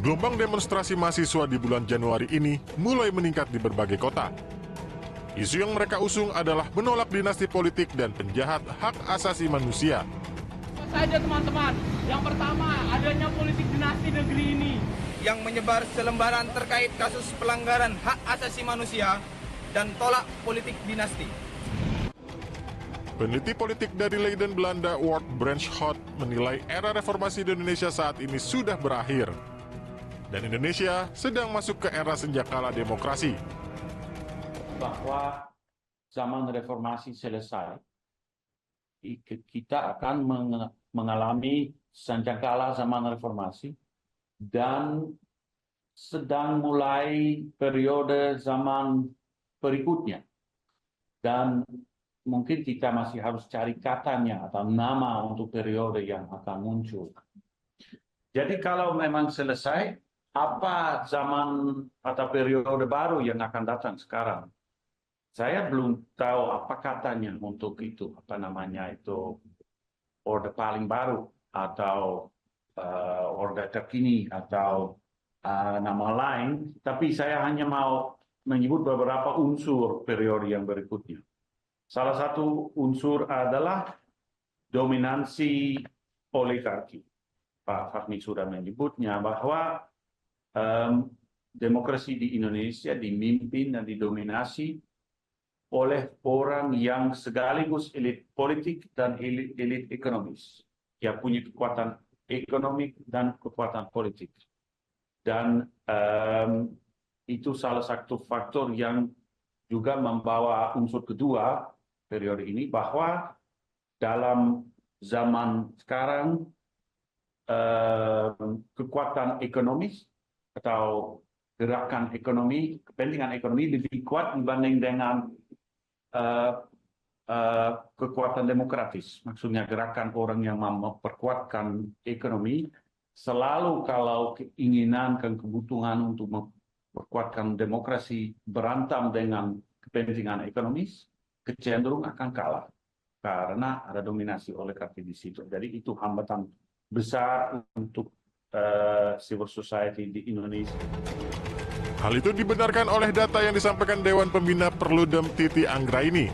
Gelombang demonstrasi mahasiswa di bulan Januari ini mulai meningkat di berbagai kota. Isu yang mereka usung adalah menolak dinasti politik dan penjahat hak asasi manusia. Saja teman-teman, yang pertama adanya politik dinasti negeri ini yang menyebar selembaran terkait kasus pelanggaran hak asasi manusia dan tolak politik dinasti. Peneliti politik dari Leiden, Belanda, Ward Branchot menilai era reformasi di Indonesia saat ini sudah berakhir. Dan Indonesia sedang masuk ke era senjakala demokrasi. Bahwa zaman reformasi selesai, kita akan mengalami senjakala zaman reformasi dan sedang mulai periode zaman berikutnya. Dan mungkin kita masih harus cari katanya atau nama untuk periode yang akan muncul. Jadi kalau memang selesai, apa zaman atau periode baru yang akan datang sekarang? Saya belum tahu apa katanya untuk itu, apa namanya itu, orde paling baru atau orde terkini atau nama lain, tapi saya hanya mau menyebut beberapa unsur periode yang berikutnya. Salah satu unsur adalah dominansi oligarki. Pak Fahmi sudah menyebutnya bahwa demokrasi di Indonesia dipimpin dan didominasi oleh orang yang sekaligus elit politik dan elit ekonomis. Dia punya kekuatan ekonomi dan kekuatan politik. Dan itu salah satu faktor yang juga membawa unsur kedua periode ini, bahwa dalam zaman sekarang kekuatan ekonomis atau gerakan ekonomi, kepentingan ekonomi lebih kuat dibanding dengan kekuatan demokratis. Maksudnya gerakan orang yang memperkuatkan ekonomi selalu kalau keinginan dan kebutuhan untuk memperkuatkan demokrasi berantam dengan kepentingan ekonomis, kecenderung akan kalah karena ada dominasi oligarki di situ. Jadi itu hambatan besar untuk civil society di Indonesia. Hal itu dibenarkan oleh data yang disampaikan Dewan Pembina Perludem Titi Anggraini.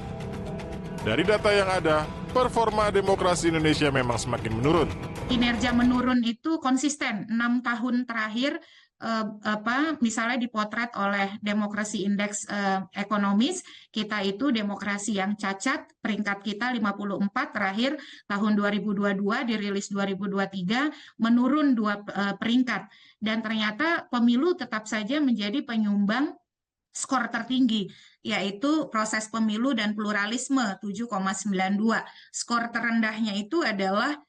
Dari data yang ada, performa demokrasi Indonesia memang semakin menurun. Kinerja menurun itu konsisten 6 tahun terakhir. Misalnya dipotret oleh Demokrasi Indeks Ekonomis, kita itu demokrasi yang cacat, peringkat kita 54 terakhir tahun 2022, dirilis 2023, menurun 2 peringkat. Dan ternyata pemilu tetap saja menjadi penyumbang skor tertinggi, yaitu proses pemilu dan pluralisme 7,92. Skor terendahnya itu adalah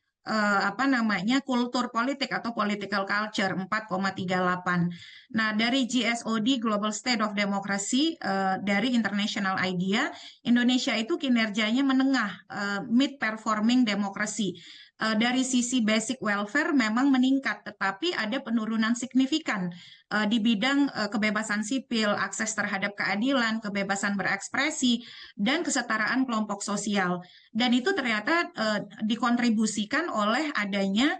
kultur politik atau political culture 4,38. Nah, dari GSOD Global State of Democracy dari International IDEA, Indonesia itu kinerjanya menengah, mid performing democracy. Dari sisi basic welfare memang meningkat, tetapi ada penurunan signifikan di bidang kebebasan sipil, akses terhadap keadilan, kebebasan berekspresi, dan kesetaraan kelompok sosial. Dan itu ternyata dikontribusikan oleh adanya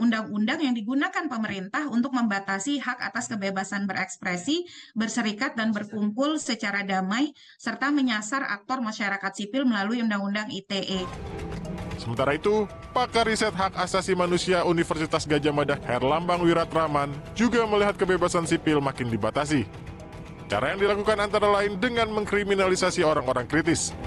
undang-undang yang digunakan pemerintah untuk membatasi hak atas kebebasan berekspresi, berserikat dan berkumpul secara damai, serta menyasar aktor masyarakat sipil melalui Undang-Undang ITE. Sementara itu, pakar riset hak asasi manusia Universitas Gadjah Mada Herlambang Wiratraman juga melihat kebebasan sipil makin dibatasi. Cara yang dilakukan antara lain dengan mengkriminalisasi orang-orang kritis.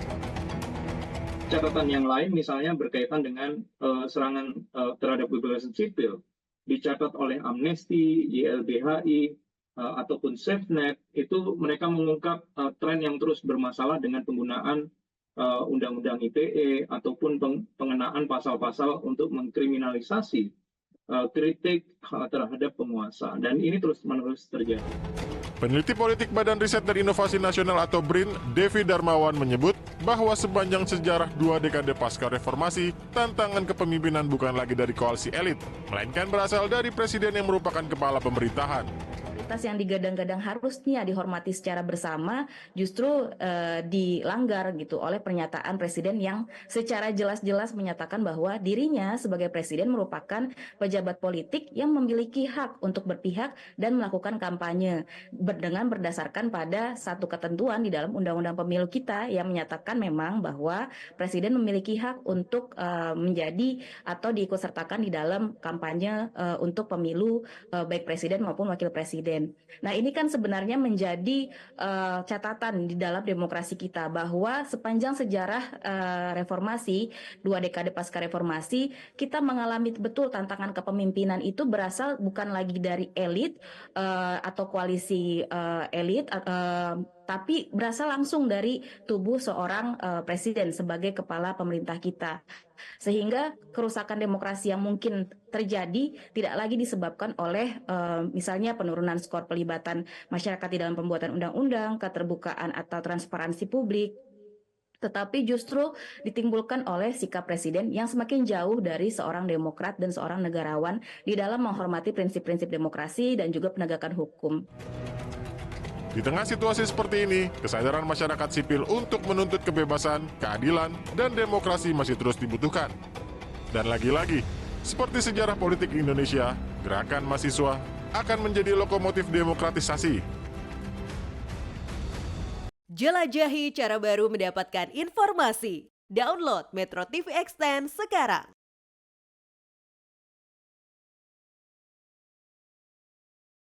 Catatan yang lain misalnya berkaitan dengan serangan terhadap kebebasan sipil, dicatat oleh Amnesty, YLBHI, ataupun SafeNet, itu mereka mengungkap tren yang terus bermasalah dengan penggunaan Undang-Undang ITE ataupun pengenaan pasal-pasal untuk mengkriminalisasi kritik terhadap penguasa, dan ini terus-menerus terjadi. Peneliti politik Badan Riset dan Inovasi Nasional atau BRIN, Devi Darmawan menyebut bahwa sepanjang sejarah 2 dekade pasca reformasi, tantangan kepemimpinan bukan lagi dari koalisi elit, melainkan berasal dari presiden yang merupakan kepala pemerintahan. legalitas yang digadang-gadang harusnya dihormati secara bersama justru dilanggar gitu oleh pernyataan presiden yang secara jelas-jelas menyatakan bahwa dirinya sebagai presiden merupakan pejabat politik yang memiliki hak untuk berpihak dan melakukan kampanye dengan berdasarkan pada satu ketentuan di dalam Undang-Undang Pemilu kita yang menyatakan memang bahwa presiden memiliki hak untuk menjadi atau diikutsertakan di dalam kampanye untuk pemilu baik presiden maupun wakil presiden. Nah, ini kan sebenarnya menjadi catatan di dalam demokrasi kita bahwa sepanjang sejarah reformasi, 2 dekade pasca reformasi, kita mengalami betul tantangan kepemimpinan itu berasal bukan lagi dari elit atau koalisi elit, tapi berasal langsung dari tubuh seorang presiden sebagai kepala pemerintah kita. Sehingga kerusakan demokrasi yang mungkin terjadi tidak lagi disebabkan oleh misalnya penurunan skor pelibatan masyarakat di dalam pembuatan undang-undang, keterbukaan atau transparansi publik, tetapi justru ditimbulkan oleh sikap presiden yang semakin jauh dari seorang demokrat dan seorang negarawan di dalam menghormati prinsip-prinsip demokrasi dan juga penegakan hukum. Di tengah situasi seperti ini, kesadaran masyarakat sipil untuk menuntut kebebasan, keadilan, dan demokrasi masih terus dibutuhkan. Dan lagi-lagi, seperti sejarah politik Indonesia, gerakan mahasiswa akan menjadi lokomotif demokratisasi. Jelajahi cara baru mendapatkan informasi. Download Metro TV Extend sekarang.